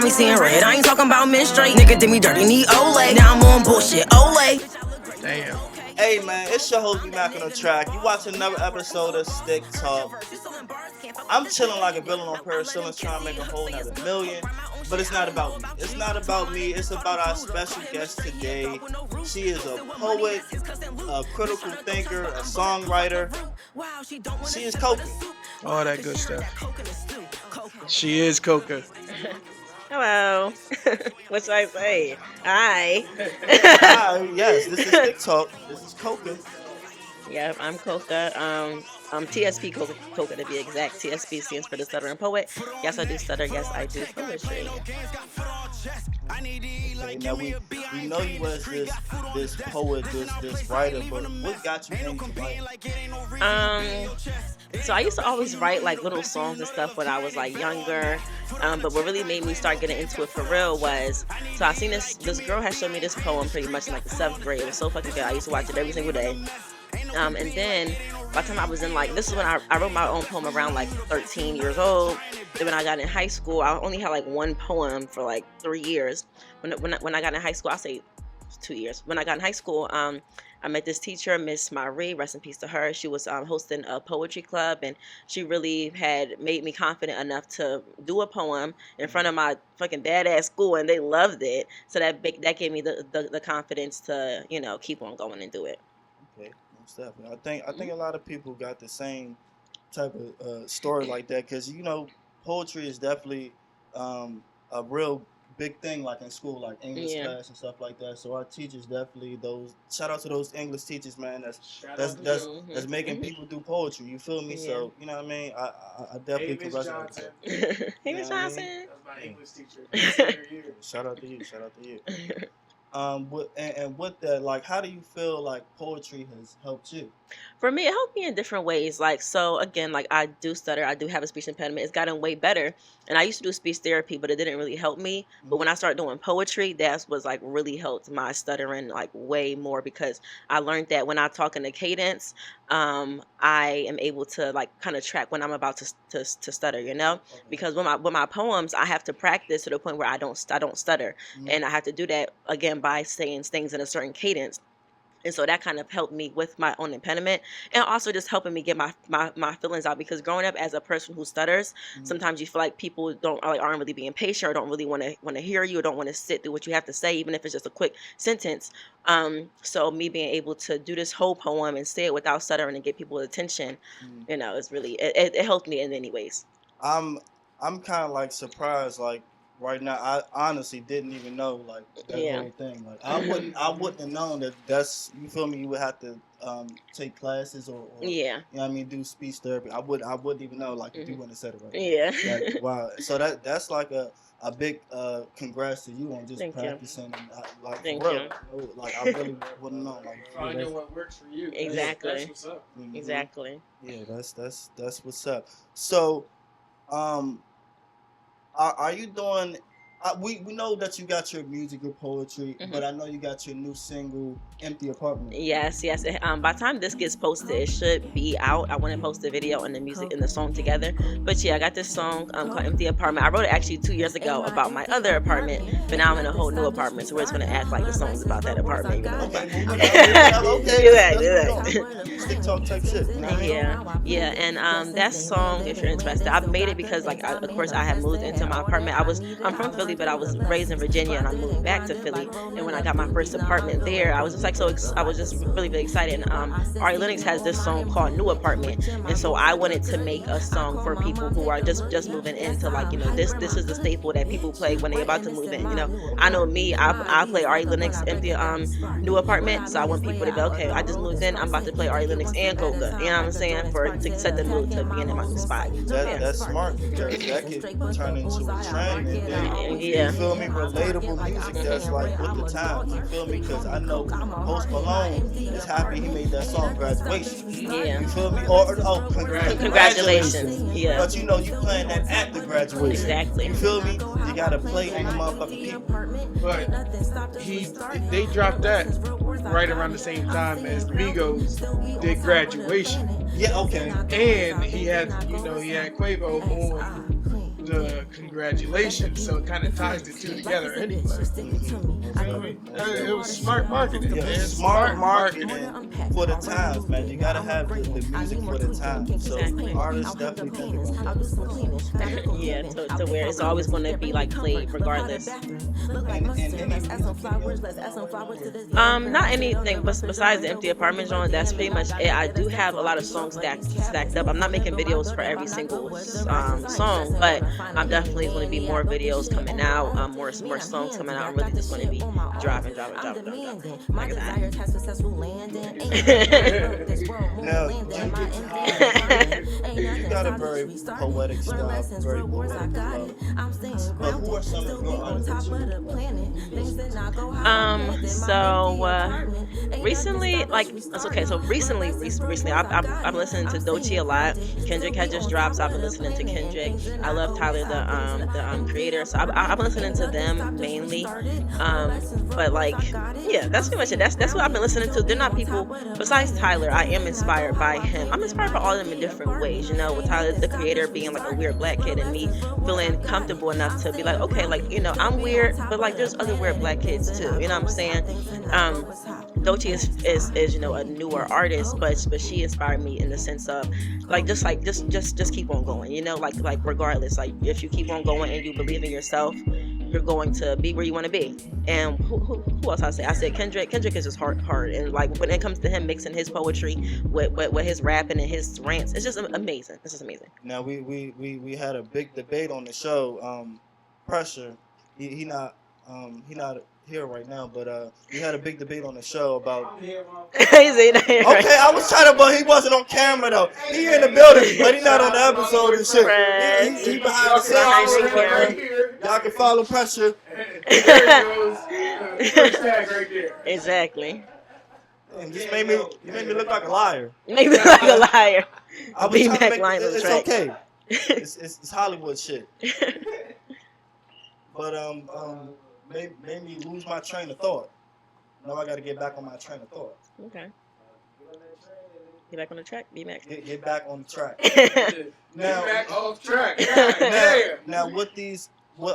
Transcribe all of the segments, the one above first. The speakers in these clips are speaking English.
me seeing red. I ain't talking about men straight. Nigga did me dirty, need Olay. Now I'm on bullshit, Olay. Damn. Hey man, it's your host, B Mac on the track. You watch another episode of Stick Talk. I'm chilling like a villain on Paris Hilton's trying to make a whole nother million. But it's not about me. It's not about me. It's about our special guest today. She is a poet, a critical thinker, a songwriter. She is Koka. All that good stuff. She is Koka. Hello. What should I say? Hi. Hi, yes, this is Stick Talk. This is Koka. Yeah, I'm Koka. I'm TSP Koka to be exact. TSP stands for the Stuttering Poet. Yes, I do stutter. Yes, I do poetry. Okay, now we know you as this poet, this writer, but what got you into writing? So I used to always write like little songs and stuff when I was like younger. But what really made me start getting into it for real was, so I seen this girl had showed me this poem pretty much in like the 7th grade. It was so fucking good. I used to watch it every single day. And then by the time I was in like, this is when I wrote my own poem around like 13 years old. Then when I got in high school, I only had like one poem for like 3 years. When I got in high school, I'll say 2 years. When I got in high school, I met this teacher, Miss Marie, rest in peace to her. She was hosting a poetry club, and she really had made me confident enough to do a poem in front of my fucking badass school, and they loved it. So that gave me the confidence to, you know, keep on going and do it. Okay, definitely. I think a lot of people got the same type of story like that, because you know, poetry is definitely a real big thing, like in school, like English class and stuff like that. So our teachers definitely, those shout out to those English teachers, man. That's making people do poetry. You feel me? Yeah. So you know what I mean. I definitely congratulate you. Davis Johnson. That's my English teacher. Shout out to you. Shout out to you. With that, like, how do you feel like poetry has helped you? For me, it helped me in different ways. Like, so again, like I do stutter. I do have a speech impediment. It's gotten way better. And I used to do speech therapy, but it didn't really help me. But when I started doing poetry, that was like really helped my stuttering like way more, because I learned that when I talk in a cadence, I am able to like kind of track when I'm about to stutter, you know? Okay. Because with my poems, I have to practice to the point where I don't stutter. And I have to do that again by saying things in a certain cadence. And so that kind of helped me with my own impediment, and also just helping me get my feelings out, because growing up as a person who stutters, sometimes you feel like people aren't really being patient, or don't really want to hear you, or don't want to sit through what you have to say, even if it's just a quick sentence. So me being able to do this whole poem and say it without stuttering and get people's attention, you know, it's really it helped me in many ways. I'm kind of like surprised, like. Right now, I honestly didn't even know like that whole thing. Like I wouldn't have known that's, you feel me. You would have to take classes or you know what I mean, do speech therapy. I wouldn't even know, like, if you wouldn't have said it right. Yeah. Like, wow. So that's like a big congrats to you on just practicing. Like, Thank for you. real. Like I really wouldn't know. Like Finding what works for you. Exactly. That's what's up. Exactly. Yeah, that's what's up. So, are you doing? We know that you got your music, your poetry, but I know you got your new single, "Empty Apartment." Yes. By the time this gets posted, it should be out. I want to post the video and the music and the song together. But yeah, I got this song called "Empty Apartment." I wrote it actually 2 years ago about my other apartment, but now I'm in a whole new apartment, so we're just gonna act like the song's about that apartment. Okay. Do that. StickTalk type shit. Yeah, and that song, if you're interested, I made it because, like, of course, I had moved into my apartment. I'm from Philly, but I was raised in Virginia, and I moved back to Philly. And when I got my first apartment there, I was just like I was just really, really excited. And Ari Lennox has this song called "New Apartment," and so I wanted to make a song for people who are just moving into, like, you know, this is the staple that people play when they're about to move in. You know, I know me, I play Ari Lennox "Empty New Apartment," so I want people to be okay. I just moved in, I'm about to play Ari Lennox and Koka. You know what I'm saying? To set the mood to being in my new spot. That's smart, because that could turn into a trend. And then, you feel me? Relatable music that's like with the times. You feel me? Because I know Post Malone is happy he made that song "Graduation." Yeah. You feel me? Congratulations. Yeah. But you know, you playing that at the graduation. Exactly. You feel me? You gotta play in the motherfucking people. But they dropped that right around the same time as Migos did "Graduation." Yeah. Okay. And he had Quavo on the congratulations, so it kind of ties the two together anyway. It was smart marketing, Yeah, man. smart marketing for the times, man. You gotta have the music for the times. So Exactly. artists definitely think about that. Yeah, to where it's always going to be like played regardless. Not anything besides the empty apartment joint. That's pretty much it. I do have a lot of songs stacked up. I'm not making videos for every single song, but I'm definitely going to be more videos coming out, more songs coming out. I'm really just going to be dropping. Like that. Now, you got a very poetic style, very poetic flow. But who are some of your artists that Recently, like it's okay. So recently, I've been listening to Doechii a lot. Kendrick had just dropped, so I've been listening to Kendrick. I love Tyler, the creator, so I've been listening to them mainly. But like, yeah, that's pretty much it. That's what I've been listening to. They're not people besides Tyler. I am inspired by him. I'm inspired by all of them in different ways. You know, with Tyler, the creator, being like a weird black kid, and me feeling comfortable enough to be like, okay, like, you know, I'm weird, but like there's other weird black kids too. You know what I'm saying? Doechii is you know, a newer artist, but she inspired me in the sense of just keep on going. You know, like regardless, like if you keep on going and you believe in yourself, you're going to be where you want to be. And who else I say? I said Kendrick. Kendrick is just hard, and like when it comes to him mixing his poetry with his rapping and his rants, it's just amazing. It's just amazing. Now we had a big debate on the show. Pressure, he not here right now, but we had a big debate on the show about. He's not here, right? Okay, I was trying to, but he wasn't on camera though. He in the building, but he not on the episode and shit. He behind the scenes. Right. Y'all can follow Pressure. There goes. First tag right there. Exactly. And just made me look like a liar. Make me like a liar. I was Be trying to back make lines on it's track. okay. It's Hollywood shit. But made me lose my train of thought. Now I got to get back on my train of thought. Okay. Get back on the track, B-Max. Get back on the track. Now back off track. Now what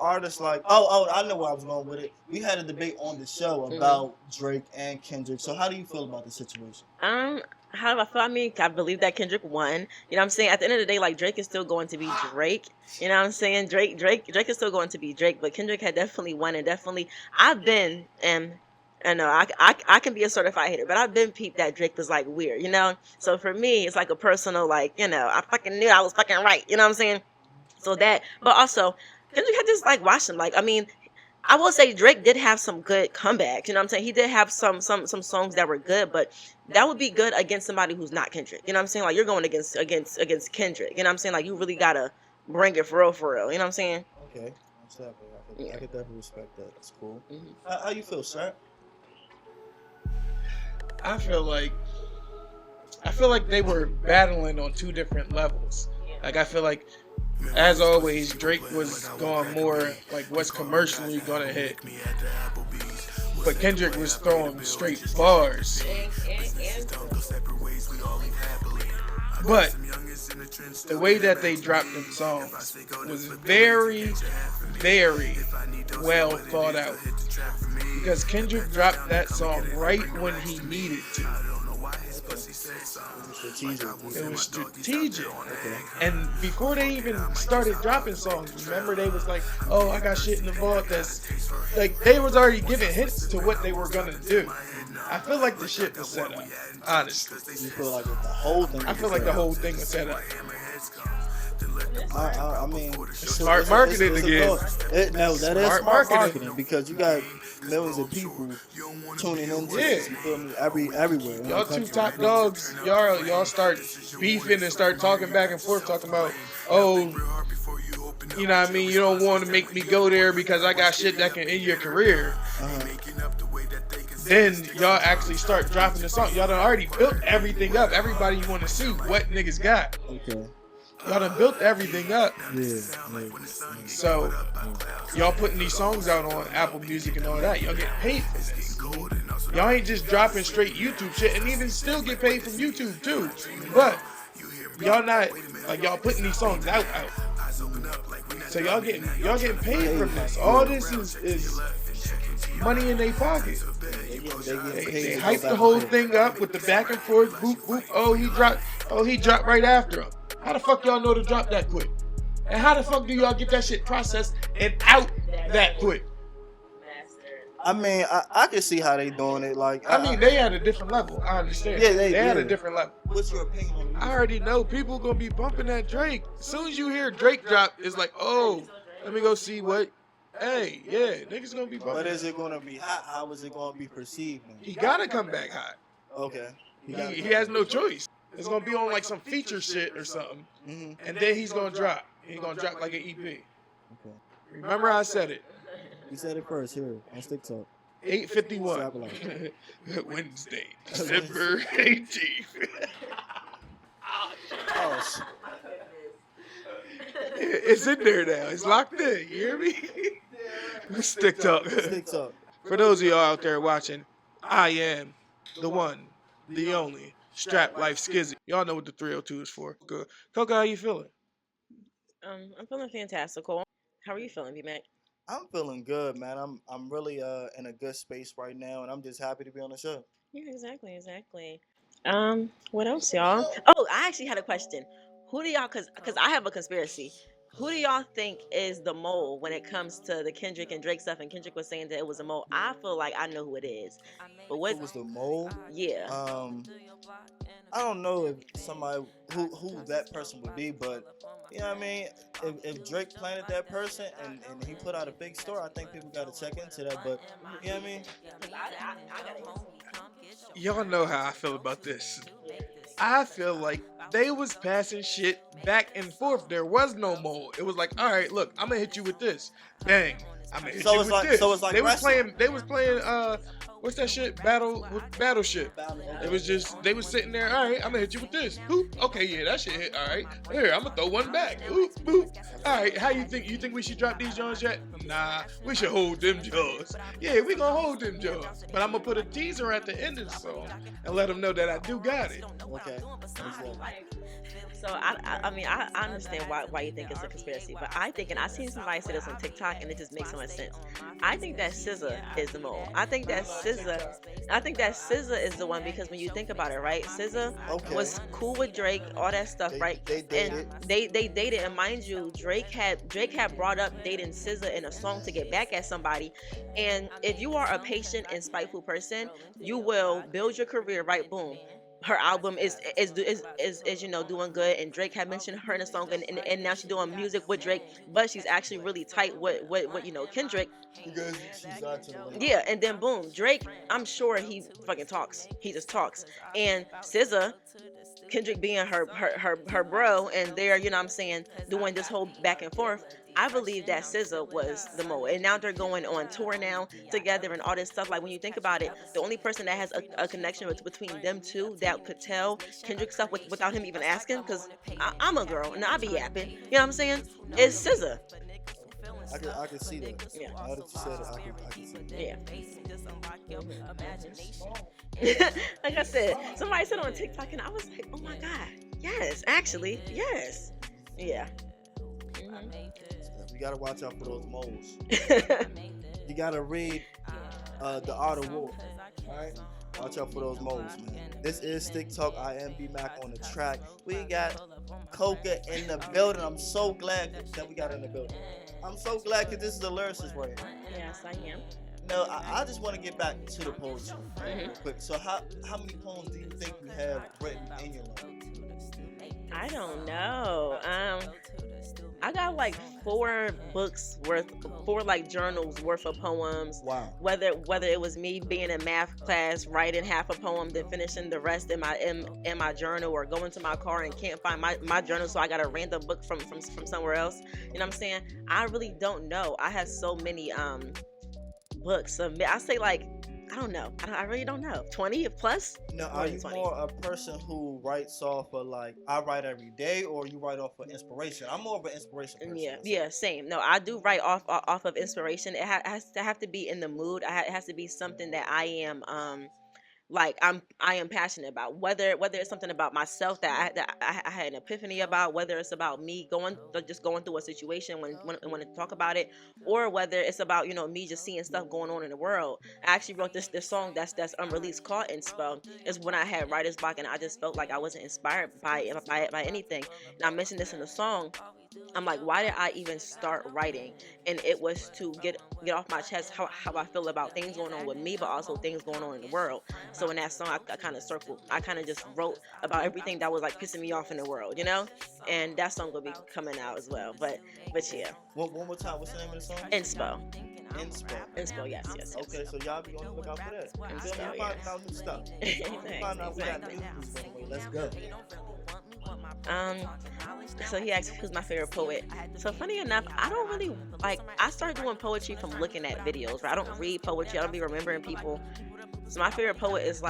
artists like? Oh, I know where I was going with it. We had a debate on the show about Drake and Kendrick. So how do you feel about the situation? How do I feel? I mean, I believe that Kendrick won. You know what I'm saying? At the end of the day, like, Drake is still going to be Drake. You know what I'm saying? Drake is still going to be Drake, but Kendrick had definitely won, and definitely I've been I know I can be a certified hater, but I've been peeped that Drake was like weird, you know? So for me, it's like a personal, like, you know, I fucking knew I was fucking right, you know what I'm saying? So that, but also Kendrick had just like watched him. Like, I mean, I will say Drake did have some good comebacks. You know what I'm saying? He did have some songs that were good, but that would be good against somebody who's not Kendrick. You know what I'm saying? Like, you're going against Kendrick. You know what I'm saying? Like, you really gotta bring it for real. You know what I'm saying? Okay, I could definitely respect that. That's cool. Mm-hmm. How you feel, sir? I feel like they were battling on two different levels. Like, I feel like, as always, Drake was going more like what's commercially gonna hit, but Kendrick was throwing straight bars. But the way that they dropped them songs was very, very well thought out, because Kendrick dropped that song right when he needed to. It was strategic. Okay. And before they even started dropping songs, remember, they was like, oh, I got shit in the vault that's like, they was already giving hints to what they were gonna do. I feel like the shit was set up, honestly. You feel like the whole thing? I feel like the whole thing was set up. I mean, Smart marketing again. No, that is Smart smart marketing. marketing, because you got millions of people tuning into it. You feel me? Everywhere. Y'all two top dogs, y'all start beefing and start talking back and forth, talking about, oh, you know what I mean, you don't want to make me go there because I got shit that can end your career. Then y'all actually start dropping the song. Y'all done already built everything up. Everybody want to see what niggas got. Okay. Y'all done built everything up. Yeah. So y'all putting these songs out on Apple Music and all that. Y'all get paid for this. Y'all ain't just dropping straight YouTube shit, and even still get paid from YouTube too. But y'all not, like, y'all putting these songs out. So y'all getting paid from this. All this is money in their pocket. They hyped the whole thing up with the back and forth, boop boop. Oh, he dropped right after him. How the fuck y'all know to drop that quick? And how the fuck do y'all get that shit processed and out that quick? I mean, I can see how they doing it. Like, I mean, they at a different level. I understand. Yeah, they at a different level. What's your opinion on I already know people gonna be bumping that Drake. As soon as you hear Drake drop, it's like, oh, let me go see what. Hey, yeah, niggas gonna be bumping. But is it gonna be hot? How is it gonna be perceived? He gotta come back hot. Okay. He has no choice. It's gonna be on like some feature shit or something, and then he's gonna drop. He's gonna drop like an EP. Okay. Remember I said it. You said it first here on StickTalk. 8:51 Wednesday, December 18th. Oh shit. It's in there now. It's locked in. You hear me? StickTalk. StickTalk. For those of y'all out there watching, I am the one, the only Strap Life Skizzy. Y'all know what the 302 is for. Good. Koka, how you feeling? I'm feeling fantastical. How are you feeling, B-Mac? I'm feeling good, man. I'm really in a good space right now, and I'm just happy to be on the show. Yeah, exactly. What else, y'all? Oh, I actually had a question. Who do y'all, cause I have a conspiracy. Who do y'all think is the mole when it comes to the Kendrick and Drake stuff? And Kendrick was saying that it was a mole. I feel like I know who it is. But what Who was the mole? Yeah. I don't know if somebody who that person would be, but you know what I mean. If Drake planted that person and he put out a big story, I think people got to check into that. But you know what I mean. Y'all know how I feel about this. I feel like they was passing shit back and forth. There was no mole. It was like, all right, look, I'm gonna hit you with this. Bang. I'm gonna hit you with this. So it's like they was wrestling. playing what's that shit? Battleship. It was just they was sitting there, all right, I'm gonna hit you with this. Boop. Okay, yeah, that shit hit. All right. Here, I'm gonna throw one back. Boop, boop. All right, how you think? You think we should drop these Jones yet? Nah, we should hold them Jones. Yeah, we gonna hold them Jones. But I'm gonna put a teaser at the end of the song and let them know that I do got it. Okay. So I mean I understand why you think it's a conspiracy, but I think, and I seen somebody say this on TikTok, and it just makes so much sense. I think that SZA is the mole. I think that SZA is the one, because when you think about it, right? SZA was cool with Drake, all that stuff, right? They dated. And they dated, and mind you, Drake had brought up dating SZA in a song to get back at somebody. And if you are a patient and spiteful person, you will build your career, right? Boom. Her album is you know, doing good, and Drake had mentioned her in a song, and now she's doing music with Drake, but she's actually really tight with you know, Kendrick. Because she's actually. Yeah, and then boom, Drake, I'm sure he fucking talks. He just talks. And SZA, Kendrick being her bro, and they're, you know what I'm saying, doing this whole back and forth. I believe that SZA was the mole, and now they're going on tour now together and all this stuff. Like, when you think about it, the only person that has a connection between them two that could tell Kendrick stuff without him even asking, because I'm a girl and I be yapping, you know what I'm saying, is SZA. I can see that. Yeah. Now that you said it, I can see that. Yeah. Like I said, somebody said on TikTok, and I was like, oh my god, yes, actually, yes, yeah. You gotta watch out for those moles. You gotta read The Art of War. Alright? Watch out for those moles, man. This is StickTalk. I am B-Mac on the track. We got Koka in the building. I'm so glad that we got in the building. I'm so glad because this is the lyricist right here. Yes, I am. No, I just want to get back to the poetry real quick. So how many poems do you think you have written in your life? I don't know. I got like 4 like journals worth of poems. Wow. Whether it was me being in math class, writing half a poem, then finishing the rest in my journal, or going to my car and can't find my journal, so I got a random book from somewhere else. You know what I'm saying? I really don't know. I have so many books. I say, like, I don't know. I really don't know. 20 plus? Now, are you more a person who writes off of, like, I write every day, or you write off of inspiration? I'm more of an inspiration person. Yeah, same. No, I do write off of inspiration. It has to have to be in the mood. It has to be something that I am like I am passionate about, whether it's something about myself that I had an epiphany about, whether it's about me just going through a situation when to talk about it, or whether it's about me just seeing stuff going on in the world. I actually wrote this song that's unreleased called Inspo. Is when I had writer's block and I just felt like I wasn't inspired by anything. And I mentioned this in the song. I'm like, why did I even start writing? And it was to get off my chest how I feel about things going on with me, but also things going on in the world. So in that song, I kind of I kind of just wrote about everything that was like pissing me off in the world, and that song will be coming out as well. But yeah, One more time, what's the name of the song? Inspo. Inspo. Yes. Okay, so y'all be on the lookout for that. Inspo, Feel me? Finding out new stuff. Finding out we got new news on the way. Let's go. So he asked who's my favorite poet. So funny enough, I don't really I started doing poetry from looking at videos, right? I don't read poetry. I don't be remembering people. So my favorite poet is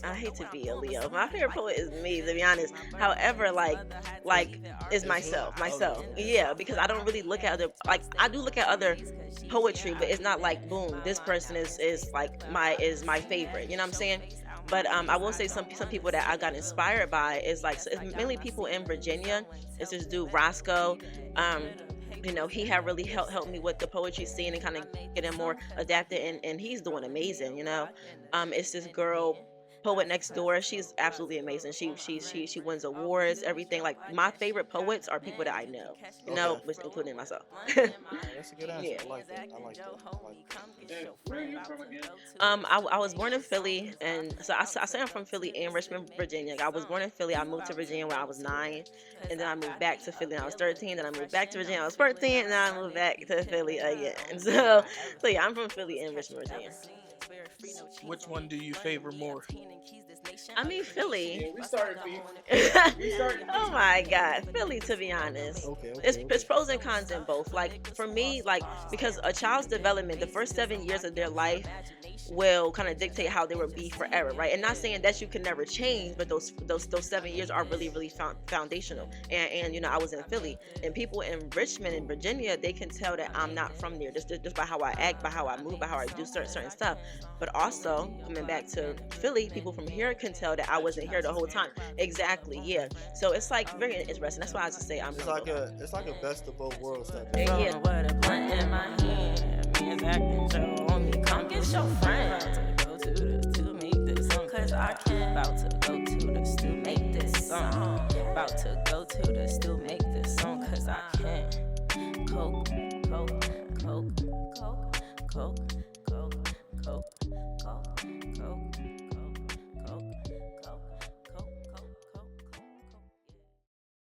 I hate to be a Leo. My favorite poet is me, to be honest. However, is myself. Yeah, because I don't really look at other, I do look at other poetry, but it's not like boom, this person is my favorite. You know what I'm saying? But I will say some people that I got inspired by is it's mainly people in Virginia. It's this dude Roscoe. He had really helped me with the poetry scene and kind of getting more adapted, and he's doing amazing. It's this girl, Poet Next Door. She's absolutely amazing. She wins awards, everything. Like my favorite poets are people that I know, which including myself. That's a good answer. Yeah. I like that. Where are you from again? I was born in Philly, and so I say I'm from Philly and Richmond, Virginia. I was born in Philly. I moved to Virginia when I was 9, and then I moved back to Philly when I was 13. Then I moved back to Virginia when I was 14, and then I moved back to Philly again. So yeah, I'm from Philly and Richmond, Virginia. Which one do you favor more? I mean Philly. Yeah, we started beef. Oh my God, Philly. To be honest, it's pros and cons in both. For me, because a child's development, the first 7 years of their life will kind of dictate how they will be forever, right? And not saying that you can never change, but those 7 years are really really foundational. And I was in Philly, and people in Richmond and Virginia, they can tell that I'm not from there just by how I act, by how I move, by how I do certain stuff. But also coming back to Philly, people from here can tell that I wasn't here the whole time. Exactly, yeah. So it's very interesting. That's why I just say I'm. It's like a best of both worlds type. Yeah. With a blunt in my hand, man's acting trouble on me. Come get your friend. Go to to make this song, 'cause I can. About to go to the stu, make this song. About to go to the stu, make this song, 'cause I can. Coke.